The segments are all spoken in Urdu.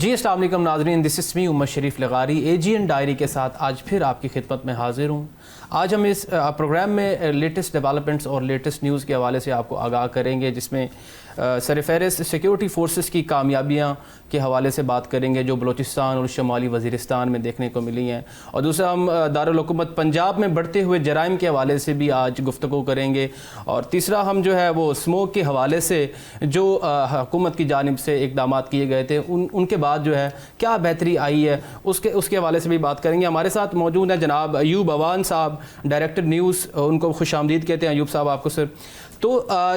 جی السلام علیکم ناظرین، دس از می عمر شریف لغاری AGN ڈائری کے ساتھ آج پھر آپ کی خدمت میں حاضر ہوں۔ آج ہم اس پروگرام میں لیٹسٹ ڈیولپمنٹس اور لیٹسٹ نیوز کے حوالے سے آپ کو آگاہ کریں گے، جس میں سر فہرست سیکیورٹی فورسز کی کامیابیاں کے حوالے سے بات کریں گے جو بلوچستان اور شمالی وزیرستان میں دیکھنے کو ملی ہیں، اور دوسرا ہم دارالحکومت پنجاب میں بڑھتے ہوئے جرائم کے حوالے سے بھی آج گفتگو کریں گے، اور تیسرا ہم جو ہے وہ اسموک کے حوالے سے جو حکومت کی جانب سے اقدامات کیے گئے تھے ان کے بعد جو ہے کیا بہتری آئی ہے اس کے حوالے سے بھی بات کریں گے۔ ہمارے ساتھ موجود ہیں جناب ایوب اوان صاحب، ڈائریکٹر نیوز، ان کو خوش آمدید کہتے ہیں ایوب صاحب آپ کو سر۔ تو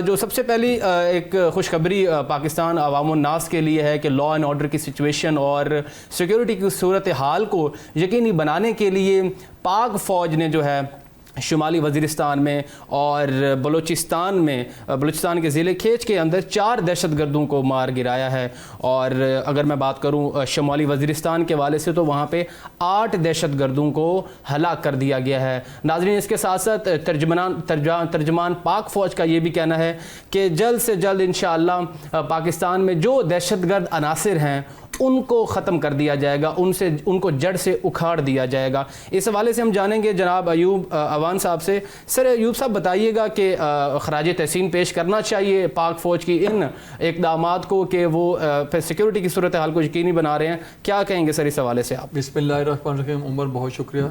جو سب سے پہلی ایک خوشخبری پاکستان عوام الناس کے لیے ہے کہ لا اینڈ آرڈر کی سچویشن اور سیکیورٹی کی صورتحال کو یقینی بنانے کے لیے پاک فوج نے جو ہے شمالی وزیرستان میں اور بلوچستان کے ضلع کھیچ کے اندر 4 دہشت گردوں کو مار گرایا ہے، اور اگر میں بات کروں شمالی وزیرستان کے حوالے سے تو وہاں پہ 8 دہشت گردوں کو ہلاک کر دیا گیا ہے۔ ناظرین، اس کے ساتھ ساتھ ترجمان پاک فوج کا یہ بھی کہنا ہے کہ جلد سے جلد انشاءاللہ پاکستان میں جو دہشت گرد عناصر ہیں ان کو ختم کر دیا جائے گا، ان کو جڑ سے اکھاڑ دیا جائے گا۔ اس حوالے سے ہم جانیں گے جناب ایوب اوان صاحب سے۔ سر ایوب صاحب بتائیے گا کہ خراج تحسین پیش کرنا چاہیے پاک فوج کی ان اقدامات کو کہ وہ سیکیورٹی کی صورتحال کو یقینی بنا رہے ہیں، کیا کہیں گے سر اس حوالے سے آپ؟ بسم اللہ الرحمن الرحیم۔ عمر بہت شکریہ۔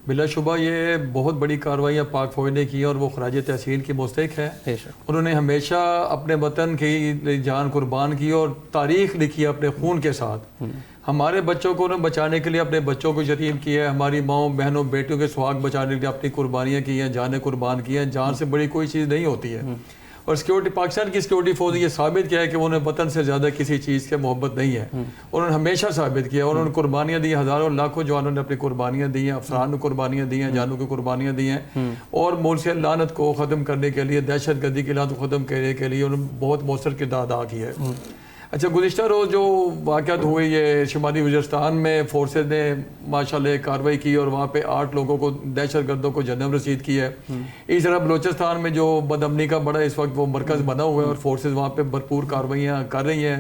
بلا شبہ یہ بہت بڑی کارروائیاں پاک فوج نے کی اور وہ خراج تحسین کی مستحق ہے۔ انہوں نے ہمیشہ اپنے وطن کی جان قربان کی اور تاریخ لکھی اپنے خون کے ساتھ۔ ہمارے بچوں کو بچانے کے لیے اپنے بچوں کو یتیم کیا ہے، ہماری ماؤں بہنوں بیٹیوں کے سہاگ بچانے کے لیے اپنی قربانیاں کی ہیں، جانیں قربان کی ہیں۔ جان سے بڑی کوئی چیز نہیں ہوتی ہے، اور سیکیورٹی پاکستان کی سیکیورٹی فورس نے یہ ثابت کیا ہے کہ انہیں وطن سے زیادہ کسی چیز کے محبت نہیں ہے۔ انہوں نے ہمیشہ ثابت کیا، انہوں نے قربانیاں دی، ہزاروں لاکھوں جوانوں نے اپنی قربانیاں دی ہیں، افسران نے قربانیاں دی ہیں، جانوں کی قربانیاں دی ہیں، اور ملک لعنت کو ختم کرنے کے لیے، دہشت گردی کی لعنت کو ختم کرنے کے لیے انہوں نے بہت مؤثر کردار ادا کیا ہے۔ اچھا، گزشتہ روز جو واقعات ہوئے یہ شمالی وزیرستان میں فورسز نے ماشاءاللہ کارروائی کی اور وہاں پہ 8 لوگوں کو دہشت گردوں کو جنم رسید کی ہے۔ اس طرح بلوچستان میں جو بدامنی کا بڑا اس وقت وہ مرکز بنا ہوا ہے اور فورسز وہاں پہ بھرپور کارروائیاں کر رہی ہیں،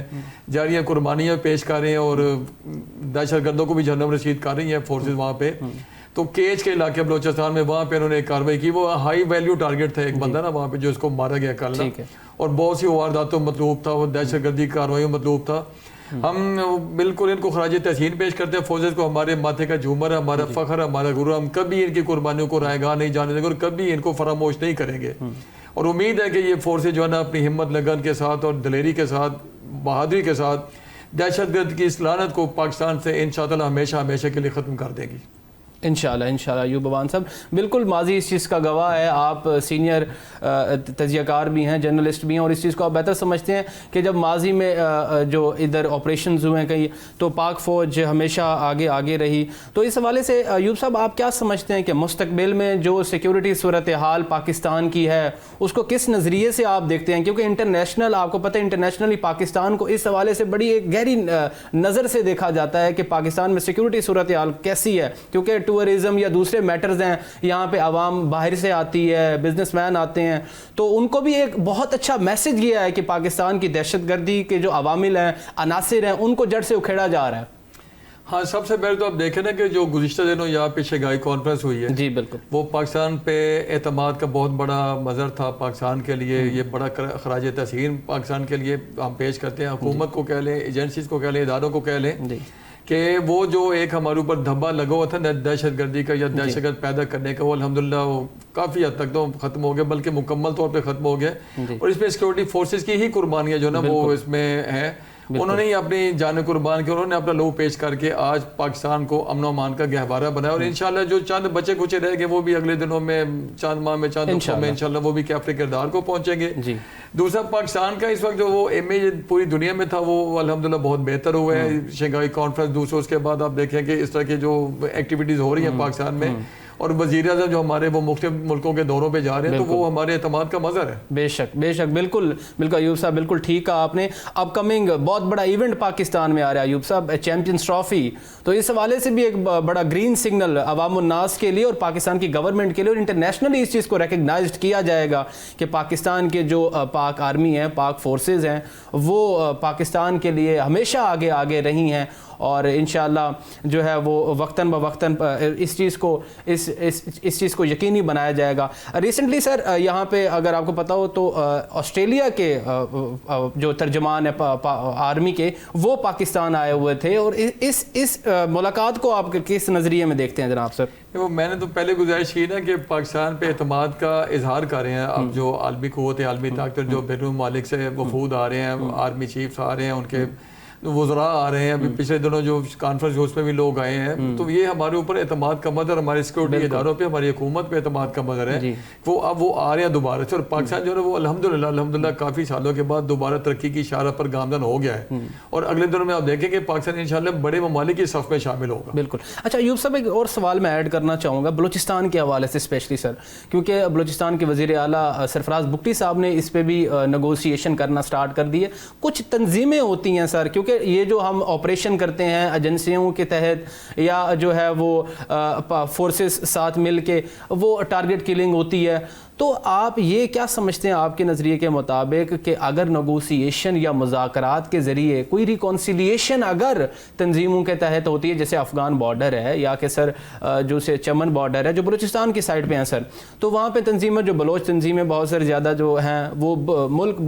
جاری قربانیاں پیش کر رہے ہیں اور دہشت گردوں کو بھی جنم رسید کر رہی ہیں فورسز وہاں پہ۔ تو کیچ کے علاقے بلوچستان میں وہاں پہ انہوں نے کارروائی کی، وہ ہائی ویلیو ٹارگٹ تھا ایک بندہ نا وہاں پہ جو اس کو مارا گیا کل، اور بہت سی وارداتوں مطلوب تھا، وہ دہشت گردی کارروائیوں مطلوب تھا۔ ہم بالکل ان کو خراج تحسین پیش کرتے ہیں، فوجز کو ہمارے ماتھے کا جھومر ہے، ہمارا فخر ہے، ہمارا غرور، ہم کبھی ان کی قربانیوں کو رائے گاہ نہیں جانے دیں گے اور کبھی ان کو فراموش نہیں کریں گے، اور امید ہے کہ یہ فورسز جو ہے نا اپنی ہمت لگن کے ساتھ اور دلیری کے ساتھ، بہادری کے ساتھ دہشت گرد کی اس لعنت کو پاکستان سے انشاءاللہ ہمیشہ ہمیشہ کے لیے ختم کر دے گی انشاءاللہ۔ ایوب اوان صاحب، بالکل ماضی اس چیز کا گواہ ہے، آپ سینئر تجزیہ کار بھی ہیں، جرنلسٹ بھی ہیں، اور اس چیز کو آپ بہتر سمجھتے ہیں کہ جب ماضی میں جو ادھر آپریشنز ہوئے ہیں کہیں تو پاک فوج ہمیشہ آگے رہی۔ تو اس حوالے سے ایوب صاحب آپ کیا سمجھتے ہیں کہ مستقبل میں جو سیکیورٹی صورتحال پاکستان کی ہے اس کو کس نظریے سے آپ دیکھتے ہیں؟ کیونکہ انٹرنیشنل، آپ کو پتہ ہے انٹرنیشنلی پاکستان کو اس حوالے سے بڑی ایک گہری نظر سے دیکھا جاتا ہے کہ پاکستان میں سیکیورٹی صورتحال کیسی ہے، کیونکہ ٹورزم یا دوسرے میٹرز ہیں، یہاں پہ عوام باہر سے آتی ہے، بزنس مین آتے ہیں، تو ان کو بھی ایک بہت اچھا میسج یہ ہے کہ پاکستان کی دہشت گردی کے جو عوامل ہیں، عناصر ہیں، ان کو جڑ سے اکھیڑا جا رہا ہے۔ ہاں، سب سے پہلے تو آپ دیکھیں نا کہ جو گزشتہ دنوں یہاں پہ شنگھائی کانفرنس ہوئی ہے، جی بالکل، وہ پاکستان پہ اعتماد کا بہت بڑا مظہر تھا پاکستان کے لیے، یہ بڑا خراج تحسین پاکستان کے لیے ہم پیش کرتے ہیں، حکومت کو کہہ لیں، ایجنسیز کو کہہ لیں، اداروں کو کہہ لیں، کہ وہ جو ایک ہمارے اوپر دھبا لگا ہوا تھا دہشت گردی کا یا دہشت گرد پیدا کرنے کا، وہ الحمدللہ وہ کافی حد تک تو ختم ہو گیا، بلکہ مکمل طور پہ ختم ہو گیا، اور اس میں سیکورٹی فورسز کی ہی قربانیاں جو نا وہ اس میں ہیں، انہوں نے ہی اپنی جانیں قربان کی، انہوں نے اپنا لہو پیش کر کے آج پاکستان کو امن و امان کا گہوارہ بنایا، اور انشاءاللہ جو چند بچے کچے رہ گئے وہ بھی اگلے دنوں میں، چند ماہ میں، چند ہفتوں میں انشاءاللہ وہ بھی کیفر کردار کو پہنچیں گے۔ دوسرا، پاکستان کا اس وقت جو وہ امیج پوری دنیا میں تھا وہ الحمدللہ بہت بہتر ہوا ہے، شنگھائی کانفرنس دوسروں، اس کے بعد آپ دیکھیں کہ اس طرح کی جو ایکٹیویٹیز ہو رہی ہیں پاکستان میں، اور وزیر اعظم جو ہمارے وہ مختلف ملکوں کے دوروں پہ جا رہے ہیں تو وہ ہمارے اعتماد کا مظہر ہے. بے شک بے شک, بالکل بالکل ایوب صاحب, بالکل ٹھیک کہا آپ نے. اپ کمنگ بہت بڑا ایونٹ پاکستان میں آ رہا ہے ایوب صاحب, چیمپئنز ٹرافی, تو اس حوالے سے بھی ایک بڑا گرین سگنل عوام الناس کے لیے اور پاکستان کی گورنمنٹ کے لیے, اور انٹرنیشنلی اس چیز کو ریکگنائزڈ کیا جائے گا کہ پاکستان کے جو پاک آرمی ہیں, پاک فورسز ہیں, وہ پاکستان کے لیے ہمیشہ آگے آگے رہی ہیں, اور انشاءاللہ جو ہے وہ وقتاً بوقتاً اس چیز کو یقینی بنایا جائے گا. ریسنٹلی سر یہاں پہ اگر آپ کو پتہ ہو تو آسٹریلیا کے جو ترجمان ہیں آرمی کے, وہ پاکستان آئے ہوئے تھے, اور اس ملاقات کو آپ کس نظریے میں دیکھتے ہیں جناب سر؟ میں نے تو پہلے گزارش کی نا کہ پاکستان پہ اعتماد کا اظہار کر رہے ہیں. اب جو عالمی قوت ہے, عالمی طاقت, جو بیرون ممالک سے وفود آ رہے ہیں, آرمی چیفز آ رہے ہیں, ان کے وزراء آ رہے ہیں, ابھی پچھلے دنوں جو کانفرنس جو اس میں بھی لوگ آئے ہیں, تو یہ ہمارے اوپر اعتماد کا مظہر, ہمارے سیکورٹی اداروں پہ, ہماری حکومت پہ اعتماد کا مظہر ہے. وہ اب وہ آ رہے ہیں دوبارہ سے, اور پاکستان جو ہے وہ الحمدللہ کافی سالوں کے بعد دوبارہ ترقی کی شارہ پر گامزن ہو گیا ہے, اور اگلے دنوں میں آپ دیکھیں کہ پاکستان انشاءاللہ بڑے ممالک کی صف میں شامل ہوگا. بالکل. اچھا ایوب صاحب, ایک اور سوال میں ایڈ کرنا چاہوں گا بلوچستان کے حوالے سے اسپیشلی سر, کیونکہ بلوچستان کے وزیر اعلیٰ سرفراز بگٹی صاحب نے اس پہ بھی نیگوسیشن کرنا سٹارٹ کر دی ہے. کچھ تنظیمیں ہوتی ہیں سر, کیونکہ یہ جو ہم آپریشن کرتے ہیں ایجنسیوں کے تحت, یا جو ہے وہ فورسز ساتھ مل کے وہ ٹارگٹ کلنگ ہوتی ہے, تو آپ یہ کیا سمجھتے ہیں آپ کے نظریے کے مطابق کہ اگر نیگوسیشن یا مذاکرات کے ذریعے کوئی ریکونسیلیشن اگر تنظیموں کے تحت ہوتی ہے, جیسے افغان بارڈر ہے, یا کہ سر جو سے چمن بارڈر ہے جو بلوچستان کی سائڈ پہ ہیں سر, تو وہاں پہ تنظیمیں جو بلوچ تنظیمیں بہت سارے زیادہ جو ہیں وہ ملک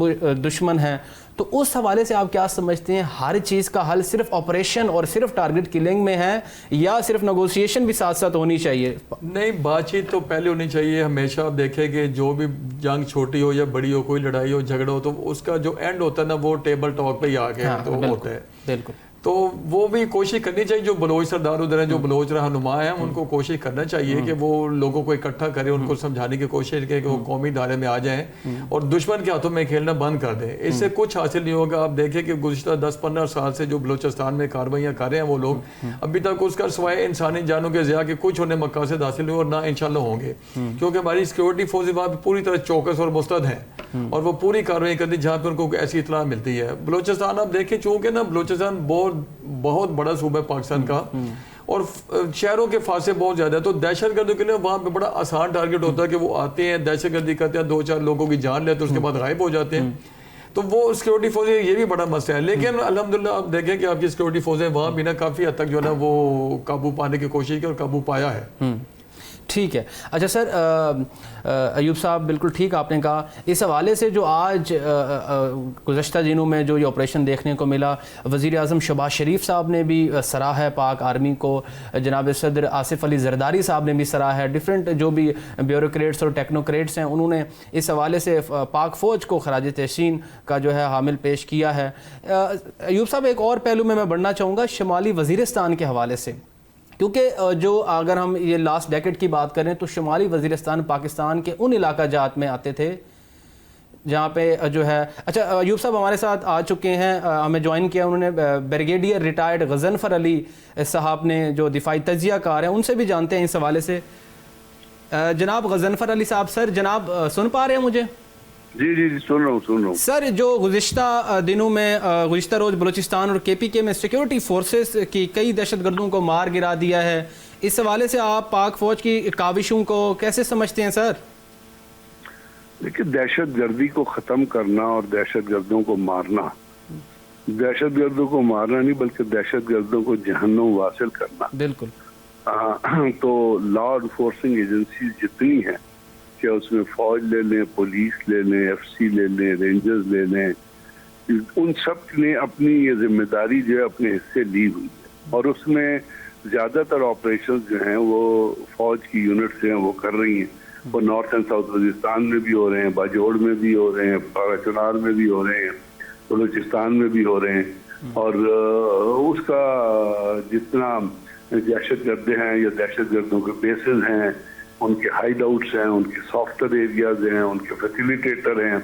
دشمن ہیں, تو اس حوالے سے آپ کیا سمجھتے ہیں ہر چیز کا حل صرف آپریشن اور صرف ٹارگٹ کلنگ میں ہے, یا صرف نیگوسیشن بھی ساتھ ساتھ ہونی چاہیے؟ نہیں, بات چیت تو پہلے ہونی چاہیے. ہمیشہ آپ دیکھیں کہ جو بھی جنگ چھوٹی ہو یا بڑی ہو, کوئی لڑائی ہو, جھگڑا ہو, تو اس کا جو اینڈ ہوتا ہے نا وہ ٹیبل ٹاک پہ ہی آ کے تو ہوتا ہے. بالکل. تو وہ بھی کوشش کرنی چاہیے, جو بلوچ سردار ادھر ہیں, جو بلوچ رہنما ہیں, ان کو کوشش کرنا چاہیے کہ وہ لوگوں کو اکٹھا کریں, ان کو سمجھانے کی کوشش کریں کہ وہ قومی دھارے میں آ جائیں اور دشمن کے ہاتھوں میں کھیلنا بند کر دیں. اس سے کچھ حاصل نہیں ہوگا. آپ دیکھیں کہ گزشتہ 10-15 سال سے جو بلوچستان میں کارروائیاں کر رہے ہیں وہ لوگ, ابھی تک اس کا سوائے انسانی جانوں کے ضیاع کے کچھ انہیں مقاصد حاصل ہوئے, اور نہ انشاءاللہ ہوں گے, کیونکہ ہماری سیکورٹی فورسز وہاں پوری طرح چوکس اور مستعد ہیں, اور وہ پوری کارروائی کرتی جہاں پہ ان کو ایسی اطلاع ملتی ہے. بلوچستان آپ دیکھیں, چونکہ نا بلوچستان بہت بڑا صوبہ ہے پاکستان کا, اور شہروں کے فاصلے بہت زیادہ ہے, تو دہشت گردوں کے لیے وہاں پہ بڑا آسان ٹارگٹ ہوتا ہے کہ وہ آتے ہیں, دہشت گردی کرتے ہیں, 2-4 لوگوں کی جان لیتے ہیں, اس کے بعد غائب ہو جاتے ہیں. تو وہ سیکورٹی فورسیں یہ بھی بڑا مسئلہ ہے. لیکن الحمدللہ آپ دیکھیں کہ آپ کی سیکورٹی فورسیں وہاں بھی نا کافی حد تک جو ہے نا وہ قابو پانے کی کوشش کی اور قابو پایا ہے. ٹھیک ہے. اچھا سر ایوب صاحب, بالکل ٹھیک آپ نے کہا. اس حوالے سے جو آج گزشتہ دنوں میں جو یہ آپریشن دیکھنے کو ملا, وزیر اعظم شہباز شریف صاحب نے بھی سراہا ہے پاک آرمی کو, جناب صدر آصف علی زرداری صاحب نے بھی سراہا ہے, ڈیفرنٹ جو بھی بیوروکریٹس اور ٹیکنوکریٹس ہیں انہوں نے اس حوالے سے پاک فوج کو خراج تحسین کا جو ہے حامل پیش کیا ہے. ایوب صاحب, ایک اور پہلو میں بڑھنا چاہوں گا شمالی وزیرستان کے حوالے سے, کیونکہ جو اگر ہم یہ لاسٹ ڈیکیڈ کی بات کریں تو شمالی وزیرستان پاکستان کے ان علاقہ جات میں آتے تھے جہاں پہ جو ہے. اچھا ایوب صاحب ہمارے ساتھ آ چکے ہیں, ہمیں جوائن کیا انہوں نے, بریگیڈیئر ریٹائرڈ غضنفر علی صاحب نے جو دفاعی تجزیہ کار ہیں, ان سے بھی جانتے ہیں اس حوالے سے. جناب غضنفر علی صاحب, سر جناب سن پا رہے ہیں مجھے؟ جی جی سن رہا ہوں. سر جو گزشتہ دنوں میں گزشتہ روز بلوچستان اور کے پی کے میں سیکیورٹی فورسز کی کئی دہشت گردوں کو مار گرا دیا ہے, اس حوالے سے آپ پاک فوج کی کاوشوں کو کیسے سمجھتے ہیں سر؟ دیکھیں, دہشت گردی کو ختم کرنا اور دہشت گردوں کو مارنا, دہشت گردوں کو مارنا نہیں بلکہ دہشت گردوں کو جہنم واصل کرنا. بالکل. تو لا انفورسنگ ایجنسیز جتنی ہیں, کہ اس میں فوج لے لیں, پولیس لے لیں, ایف سی لے لیں, رینجرز لے لیں, ان سب نے اپنی یہ ذمہ داری جو ہے اپنے حصے لی ہوئی ہے, اور اس میں زیادہ تر آپریشنز جو ہیں وہ فوج کی یونٹس ہیں وہ کر رہی ہیں. وہ نارتھ اینڈ ساؤتھ وزیرستان میں بھی ہو رہے ہیں, باجوڑ میں بھی ہو رہے ہیں, پارا چنار میں بھی ہو رہے ہیں, بلوچستان میں بھی ہو رہے ہیں. اور اس کا جتنا دہشت گردے ہیں یا دہشت گردوں کے بیسز ہیں, ان کے ہائیڈ آؤٹس ہیں, ان کے سافٹ ویئر ایریاز ہیں, ان کے فیسیلیٹیٹر ہیں,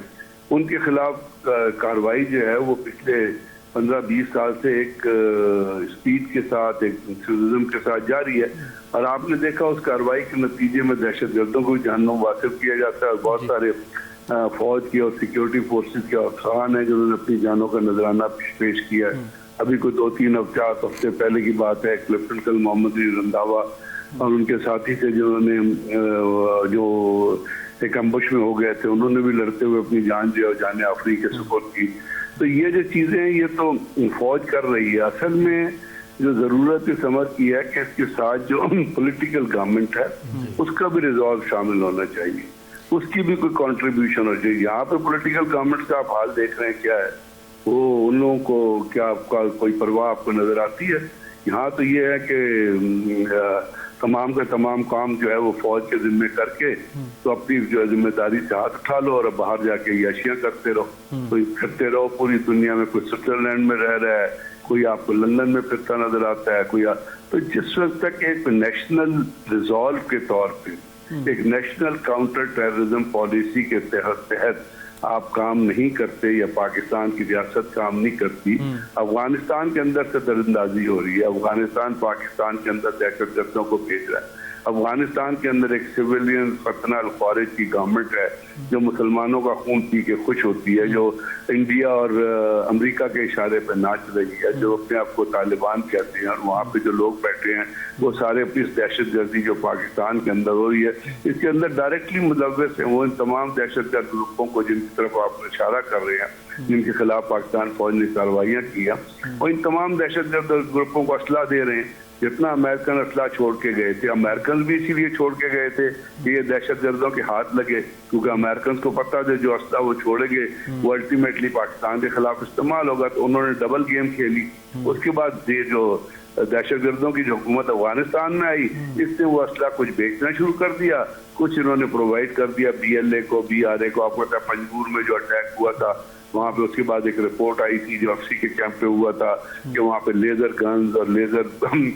ان کے خلاف کارروائی جو ہے وہ پچھلے 15-20 سال سے ایک اسپیڈ کے ساتھ, ایک انتھوزیزم کے ساتھ جاری ہے. اور آپ نے دیکھا اس کارروائی کے نتیجے میں دہشت گردوں کو جہنم واقف کیا جاتا ہے، اور بہت سارے فوج کے اور سیکیورٹی فورسز کے افسران ہیں جنہوں نے اپنی جانوں کا نذرانہ پیش کیا ہے۔ ابھی کوئی 2-3 ہفتے پہلے کی بات ہے، ایک لیفٹیننٹ کرنل محمد علی رنداوا اور ان کے ساتھی تھے جنہوں نے جو ایک امبش میں ہو گئے تھے، انہوں نے بھی لڑتے ہوئے اپنی جان جو جان آفری کے سپرد کی۔ تو یہ جو چیزیں ہیں یہ تو فوج کر رہی ہے۔ اصل میں جو ضرورت اس عمر کی ہے کہ اس کے ساتھ جو پولیٹیکل گورنمنٹ ہے اس کا بھی ریزالو شامل ہونا چاہیے، اس کی بھی کوئی کنٹریبیوشن ہو چاہیے۔ یہاں پہ پولیٹیکل گورنمنٹ کا آپ حال دیکھ رہے ہیں کیا ہے، وہ ان لوگوں کو کیا کوئی پرواہ آپ کو نظر آتی ہے؟ یہاں تو یہ ہے کہ تمام کا تمام کام جو ہے وہ فوج کے ذمے کر کے تو اپنی جو ذمہ داری سے ہاتھ اٹھا لو اور باہر جا کے عیاشیاں کرتے رہو پوری دنیا میں۔ کوئی سوئٹزرلینڈ میں رہ رہا ہے، کوئی آپ کو لندن میں پھرتا نظر آتا ہے، کوئی تو جس وقت تک ایک نیشنل ریزالو کے طور پہ ایک نیشنل کاؤنٹر ٹیررزم پالیسی کے تحت آپ کام نہیں کرتے یا پاکستان کی ریاست کام نہیں کرتی، افغانستان کے اندر سے درندازی ہو رہی ہے، افغانستان پاکستان کے اندر دہشت گردوں کو بھیج رہا ہے، افغانستان کے اندر ایک سویلین فتنہ الخوارج کی گورنمنٹ ہے جو مسلمانوں کا خون پی کے خوش ہوتی ہے، جو انڈیا اور امریکہ کے اشارے پہ ناچ رہی ہے، جو اپنے آپ کو طالبان کہتے ہیں، اور وہاں پہ جو لوگ بیٹھے ہیں وہ سارے اپنی دہشت گردی جو پاکستان کے اندر ہو رہی ہے اس کے اندر ڈائریکٹلی ملوث ہیں۔ وہ ان تمام دہشت گرد گروپوں کو جن کی طرف آپ اشارہ کر رہے ہیں، جن کے خلاف پاکستان فوج نے کارروائیاں کی ہیں، اور ان تمام دہشت گرد گروپوں کو اسلحہ دے رہے ہیں۔ جتنا امریکن اسلحہ چھوڑ کے گئے تھے، امریکن بھی اسی لیے چھوڑ کے گئے تھے کہ یہ دہشت گردوں کے ہاتھ لگے، کیونکہ امریکن کو پتا تھا جو اسلحہ وہ چھوڑیں گے وہ الٹیمیٹلی پاکستان کے خلاف استعمال ہوگا، تو انہوں نے ڈبل گیم کھیلی۔ اس کے بعد یہ جو دہشت گردوں کی جو حکومت افغانستان میں آئی، اس نے وہ اسلحہ کچھ بیچنا شروع کر دیا، کچھ انہوں نے پرووائڈ کر دیا BLA کو، BRA کو۔ آپ کو پتا پنجگور میں جو اٹیک ہوا تھا وہاں پہ، اس کے بعد ایک رپورٹ آئی تھی جو FC کے کیمپ پہ ہوا تھا کہ وہاں پہ لیزر گنز اور لیزر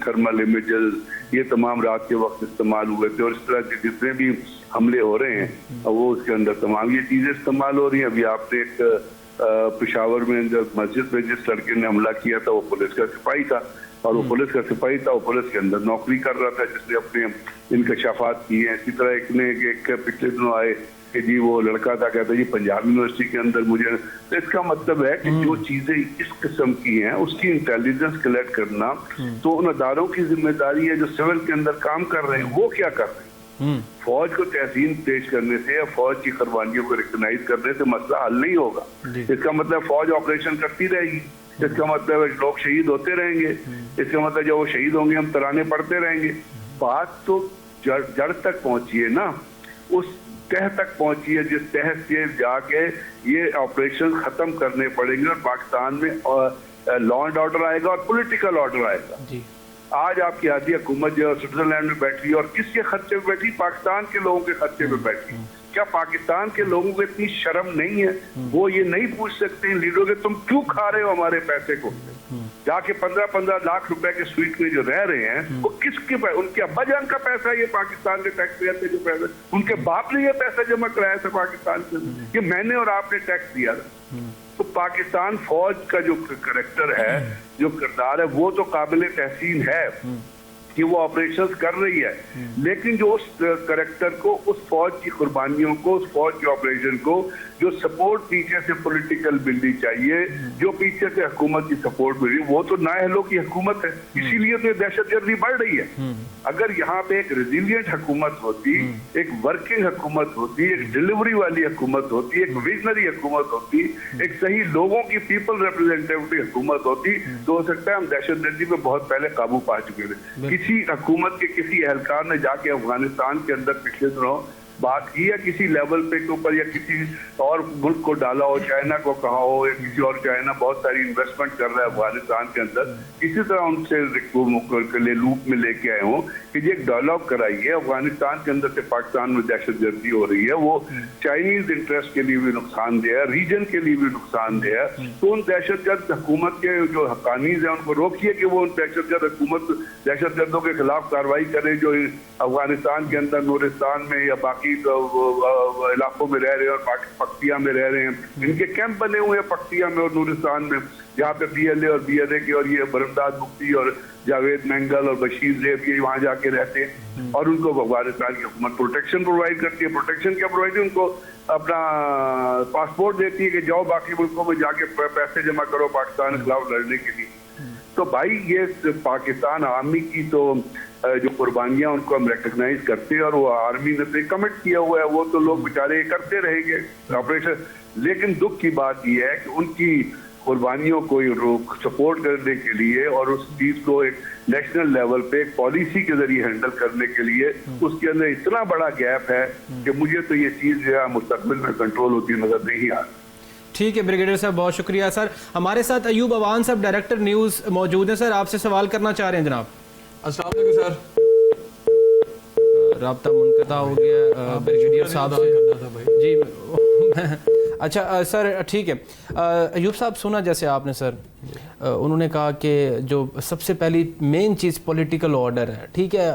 تھرمل امیجز یہ تمام رات کے وقت استعمال ہوئے تھے، اور اس طرح کے جتنے بھی حملے ہو رہے ہیں وہ اس کے اندر تمام یہ چیزیں استعمال ہو رہی ہیں۔ ابھی آپ نے ایک پشاور میں مسجد میں جس لڑکے نے حملہ کیا تھا وہ پولیس کا سپاہی تھا، اور وہ پولیس کا سپاہی تھا، وہ پولیس کے اندر نوکری کر رہا تھا، جس نے اپنے انکشافات کیے ہیں۔ اسی طرح ایک نے ایک پچھلے دنوں آئے کہ جی وہ لڑکا تھا، کہتا جی پنجاب یونیورسٹی کے اندر مجھے، تو اس کا مطلب ہے کہ جو چیزیں اس قسم کی ہیں اس کی انٹیلیجنس کلیکٹ کرنا تو ان اداروں کی ذمہ داری ہے جو سول کے اندر کام کر رہے ہیں۔ وہ کیا کر رہے ہیں؟ فوج کو تحسین پیش کرنے سے یا فوج کی قربانیوں کو ریکگنائز کرنے سے مسئلہ حل نہیں ہوگا۔ اس کا مطلب فوج آپریشن کرتی رہے گی، اس کا مطلب لوگ شہید ہوتے رہیں گے، اس کا مطلب جب وہ شہید ہوں گے ہم ترانے پڑھتے رہیں گے۔ بات تو جڑ تک پہنچی ہے نا، اس تہ تک پہنچی ہے جس تہ سے جا کے یہ آپریشن ختم کرنے پڑیں گے، اور پاکستان میں لا اینڈ آرڈر آئے گا اور پولیٹیکل آرڈر آئے گا۔ آج آپ کی آدھی حکومت جو سوئٹزرلینڈ میں بیٹھی ہے، اور کس کے خرچے پہ بیٹھی؟ پاکستان کے لوگوں کے خرچے پہ بیٹھی۔ کیا پاکستان کے لوگوں کو اتنی شرم نہیں ہے؟ وہ یہ نہیں پوچھ سکتے ان لیڈروں کے تم کیوں کھا رہے ہو ہمارے پیسے کو؟ جا کے 15 لاکھ روپے کے سویٹ میں جو رہ رہے ہیں وہ کس کے پیسے؟ ان کے ابا جان کا پیسہ ہے، یہ پاکستان کے ٹیکس پیئر سے جو پیسہ، ان کے باپ نے یہ پیسہ جمع کرایا تھا پاکستان سے، یہ میں نے اور آپ نے ٹیکس دیا تھا۔ تو پاکستان فوج کا جو کریکٹر ہے، جو کردار ہے، وہ تو قابل تحسین ہے کہ وہ آپریشنز کر رہی ہے، لیکن جو اس کریکٹر کو، اس فوج کی قربانیوں کو، اس فوج کے آپریشن کو جو سپورٹ پیچھے سے پولیٹیکل ملنی چاہیے، جو پیچھے سے حکومت کی سپورٹ مل رہی ہے، وہ تو نااہلوں کی حکومت ہے۔ اسی لیے تو یہ دہشت گردی بڑھ رہی ہے۔ اگر یہاں پہ ایک ریزیلینٹ حکومت ہوتی، ایک ورکنگ حکومت ہوتی، ایک ڈیلیوری والی حکومت ہوتی، ایک ویژنری حکومت ہوتی، ایک صحیح لوگوں کی پیپل ریپرزینٹیٹیو حکومت ہوتی، تو ہو سکتا ہے ہم دہشت گردی پہ بہت پہلے قابو پا چکے تھے۔ کسی حکومت کے کسی اہلکار نے جا کے افغانستان کے اندر پچھلے دنوں بات کی ہے کسی لیول پہ کے اوپر، یا کسی اور ملک کو ڈالا ہو، چائنا کو کہا ہو، یا کسی اور، چائنا بہت ساری انویسٹمنٹ کر رہا ہے افغانستان کے اندر، اسی طرح ان سے لوپ میں لے کے آئے ہوں کہ یہ ایک ڈائلاگ کرائیے افغانستان کے اندر سے پاکستان میں دہشت گردی ہو رہی ہے، وہ چائنیز انٹرسٹ کے لیے بھی نقصان دہ ہے، ریجن کے لیے بھی نقصان دہ ہے، تو ان دہشت گرد حکومت کے جو حقانیز ہیں ان کو روکیے کہ وہ ان دہشت گرد حکومت دہشت گردوں کے خلاف کارروائی کرے جو افغانستان کے اندر نورستان میں یا باقی باقی علاقوں میں رہ رہے ہیں اور پکتیا میں رہ رہے ہیں. ان کے کیمپ بنے ہوئے ہیں پکتیا میں اور نورستان میں, جہاں پہ PLA اور BLA کے اور یہ برمداد مفتی اور جاوید مینگل اور بشیر زیب یہ وہاں جا کے رہتے ہیں, اور ان کو افغانستان کی حکومت پروٹیکشن پرووائڈ کرتی ہے. پروٹیکشن کیا پرووائڈ ہے؟ ان کو اپنا پاسپورٹ دیتی ہے کہ جاؤ باقی ملکوں میں جا کے پیسے جمع کرو پاکستان کے خلاف لڑنے کے لیے. تو بھائی یہ پاکستان آرمی کی تو جو قربانیاں ان کو ہم ریکگنائز کرتے ہیں, اور وہ آرمی نے کمٹ کیا ہوا ہے, وہ تو لوگ بیچارے کرتے رہیں گے آپریشن. لیکن دکھ کی بات یہ ہے کہ ان کی قربانیوں کو سپورٹ کرنے کے لیے اور اس چیز کو ایک نیشنل لیول پہ ایک پالیسی کے ذریعے ہینڈل کرنے کے لیے اس کے اندر اتنا بڑا گیپ ہے کہ مجھے تو یہ چیز جو ہے مستقبل میں کنٹرول ہوتی نظر نہیں آ رہی. ٹھیک ہے بریگیڈیئر صاحب, بہت شکریہ سر. ہمارے ساتھ ایوب اوان صاحب ڈائریکٹر نیوز موجود ہیں. سر آپ سے سوال کرنا چاہ رہے ہیں جناب. السلام علیکم سر. رابطہ منقطع ہو گیا بریگیڈیئر صاحب سے. جی اچھا سر ٹھیک ہے. ایوب صاحب سنا جیسے آپ نے سر انہوں نے کہا کہ جو سب سے پہلی مین چیز پولیٹیکل آرڈر ہے, ٹھیک ہے,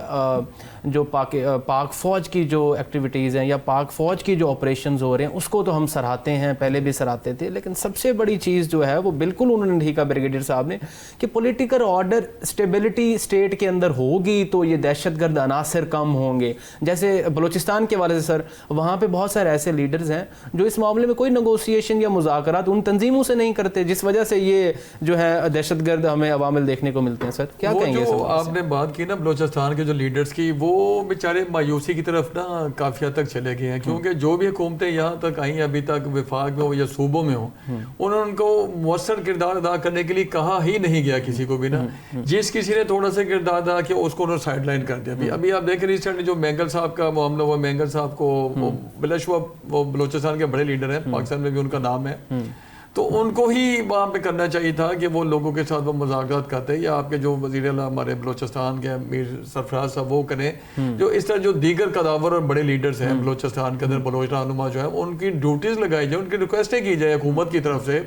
جو پاک فوج کی جو ایکٹیویٹیز ہیں یا پاک فوج کی جو آپریشنز ہو رہے ہیں اس کو تو ہم سراہتے ہیں, پہلے بھی سراہتے تھے, لیکن سب سے بڑی چیز جو ہے وہ بالکل انہوں نے ٹھیک ہے بریگیڈیئر صاحب نے کہ پولیٹیکل آرڈر اسٹیبلٹی اسٹیٹ کے اندر ہوگی تو یہ دہشت گرد عناصر کم ہوں گے. جیسے بلوچستان کے والے سے سر وہاں پہ بہت سارے ایسے لیڈرز ہیں جو اس معاملے میں کوئی نیگوسیشن یا مذاکرات ان تنظیموں سے نہیں کرتے, جس وجہ سے یہ جو ہے دہشت گرد ہمیں عوامل دیکھنے کو ملتے ہیں. سر کیا کہیں گے؟ جو آپ نے بات کی نا بلوچستان کے جو لیڈرز کی, وہ بیچارے مایوسی کی طرف نا کافی حد تک چلے گئے ہیں, کیونکہ جو بھی حکومتیں یہاں تک آئیں ابھی تک وفاق میں ہو یا صوبوں میں ہوں, انہوں نے ان کو مؤثر کردار ادا کرنے کے لیے کہا ہی نہیں گیا کسی کو بھی نا. جس کسی نے تھوڑا سا کردار ادا کیا اس کو انہوں نے سائڈ لائن کر دیا. ابھی آپ دیکھ ریسنٹلی جو مینگل صاحب کا معاملہ ہوا, مینگل صاحب کو بلا شبہ وہ بلوچستان کے بڑے لیڈر ہیں, پاکستان میں بھی ان کا نام ہے, تو ان کو ہی وہاں پہ کرنا چاہیے تھا کہ وہ لوگوں کے ساتھ وہ مذاکرات کرتے, یا آپ کے جو وزیر اعلیٰ ہمارے بلوچستان کے میر سرفراز صاحب وہ کریں, جو اس طرح جو دیگر قداور اور بڑے لیڈرز ہیں بلوچستان کے اندر, بلوچ رہنما جو ہے ان کی ڈیوٹیز لگائی جائیں, ان کی ریکویسٹیں کی جائے حکومت کی طرف سے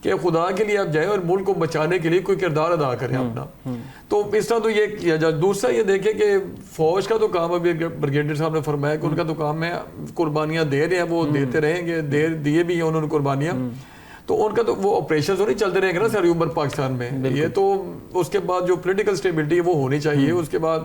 کہ خدا کے لیے آپ جائیں اور ملک کو بچانے کے لیے کوئی کردار ادا کریں اپنا. تو اس طرح تو یہ کیا جائے. دوسرا یہ دیکھیں کہ فوج کا تو کام, ابھی بریگیڈیئر صاحب نے فرمایا کہ ان کا تو کام ہے قربانیاں دے رہے ہیں, وہ دیتے رہیں گے, دیے بھی ہیں انہوں نے قربانیاں, تو ان کا تو وہ آپریشنز نہیں چلتے رہیں گے نا ساری عمر پاکستان میں. یہ تو اس کے بعد جو پولیٹیکل اسٹیبلٹی ہے وہ ہونی چاہیے, اس کے بعد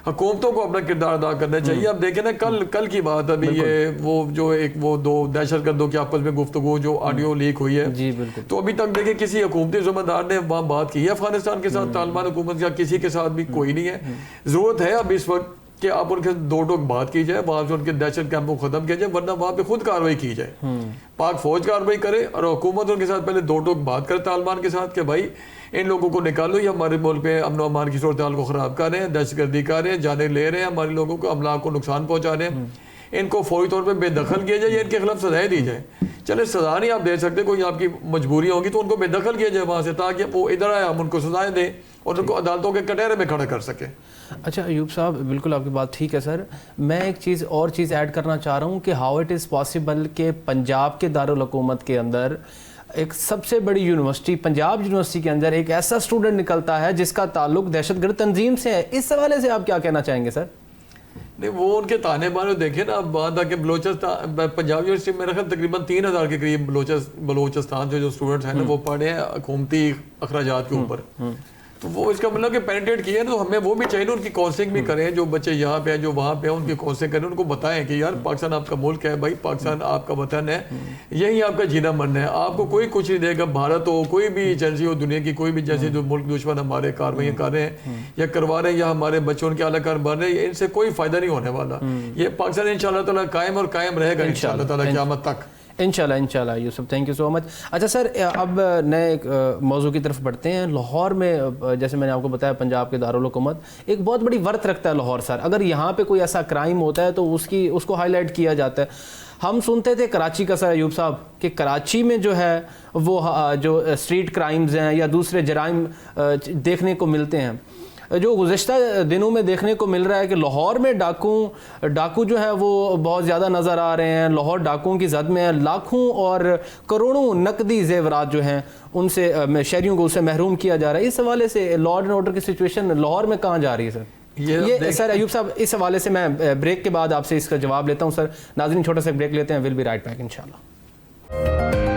حکومتوں کو اپنا کردار ادا کرنا چاہیے. اب دیکھیں نا کل کی بات, ابھی یہ وہ جو ایک وہ دو دہشت گردوں کی آپس میں گفتگو جو آڈیو لیک ہوئی ہے, جی بالکل, تو ابھی تک دیکھیں کسی حکومتی ذمہ دار نے وہاں بات کی ہے افغانستان کے ساتھ, طالبان حکومت یا کسی کے ساتھ بھی کوئی نہیں ہے. ضرورت ہے اب اس وقت کہ آپ ان کے دو ٹوک بات کی جائے, وہاں سے ان کے دہشت کیمپوں کو ختم کیا جائے, ورنہ وہاں پہ خود کارروائی کی جائے, پاک فوج کارروائی کرے اور حکومت ان کے ساتھ پہلے دو ٹوک بات کرے طالبان کے ساتھ کہ بھائی ان لوگوں کو نکالو, یہ ہمارے ملک پہ امن و امان کی صورتحال کو خراب کر رہے ہیں, دہشت گردی کر رہے ہیں, جانیں لے رہے ہیں, ہمارے لوگوں کو املاک کو نقصان پہنچا رہے ہیں, ان کو فوری طور پہ بے دخل کیا جائے, ان کے خلاف سزائیں دی جائیں. چلے سزا نہیں آپ دے سکتے, کوئی آپ کی مجبوری ہوگی تو ان کو بے دخل کیا جائے وہاں سے, تاکہ وہ ادھر آئے ہم ان کو سزائیں دیں اور ان کو عدالتوں کے کٹہرے میں کھڑا کر سکیں. اچھا ایوب صاحب بالکل آپ کی بات ٹھیک ہے سر. میں ایک چیز ایڈ کرنا چاہ رہا ہوں کہ ہاؤ اٹ از پاسبل کہ پنجاب کے دارالحکومت کے اندر ایک سب سے بڑی یونیورسٹی پنجاب یونیورسٹی کے اندر ایک ایسا اسٹوڈنٹ نکلتا ہے جس کا تعلق دہشت گرد تنظیم سے ہے. اس حوالے سے آپ کیا کہنا چاہیں گے سر؟ نہیں وہ ان کے تانے بانے دیکھیں نا, اب بات آ کہ بلوچستان پنجاب یونیورسٹی میں میرا خیال تقریباً 3000 کے قریب بلوچستان جو اسٹوڈنٹس ہیں نا وہ پڑھے ہیں حکومتی اخراجات کے اوپر, تو وہ اس کا مطلب کہ پینیٹریٹ کیا ہے, تو ہمیں وہ بھی چاہیے نا ان کی کاؤنسلنگ بھی کریں, جو بچے یہاں پہ ہیں جو وہاں پہ ہیں ان کی کاؤنسلنگ کریں, ان کو بتائیں کہ یار پاکستان آپ کا ملک ہے بھائی, پاکستان آپ کا وطن ہے, یہی آپ کا جینا مرنا ہے, آپ کو کوئی کچھ نہیں دے گا. بھارت ہو کوئی بھی ایجنسی ہو دنیا کی کوئی بھی ایجنسی جو ملک دشمن ہمارے کاروائیاں کر رہے ہیں یا کروا رہے ہیں یا ہمارے بچوں کے اعلی کار بن رہے ہیں, ان سے کوئی فائدہ نہیں ہونے والا. یہ پاکستان انشاءاللہ تعالیٰ قائم اور قائم رہے گا انشاءاللہ تعالیٰ قیامت تک انشاءاللہ یوسف, تھینک یو سو مچ. اچھا سر اب نئے ایک موضوع کی طرف بڑھتے ہیں. لاہور میں جیسے میں نے آپ کو بتایا پنجاب کے دارالحکومت ایک بہت بڑی ورت رکھتا ہے لاہور سر. اگر یہاں پہ کوئی ایسا کرائم ہوتا ہے تو اس کو ہائی لائٹ کیا جاتا ہے. ہم سنتے تھے کراچی کا سر ایوب صاحب کہ کراچی میں جو ہے وہ جو اسٹریٹ کرائمز ہیں یا دوسرے جرائم دیکھنے کو ملتے ہیں, جو گزشتہ دنوں میں دیکھنے کو مل رہا ہے کہ لاہور میں ڈاکو جو ہے وہ بہت زیادہ نظر آ رہے ہیں. لاہور ڈاکوؤں کی زد میں لاکھوں اور کروڑوں نقدی زیورات جو ہیں ان سے شہریوں کو اس سے محروم کیا جا رہا ہے. اس حوالے سے لا اینڈ آرڈر کی سچویشن لاہور میں کہاں جا رہی ہے سر؟ یہ سر ایوب صاحب اس حوالے سے میں بریک کے بعد آپ سے اس کا جواب لیتا ہوں. سر ناظرین چھوٹا سا بریک لیتے ہیں, ول بی رائٹ بیک انشاءاللہ.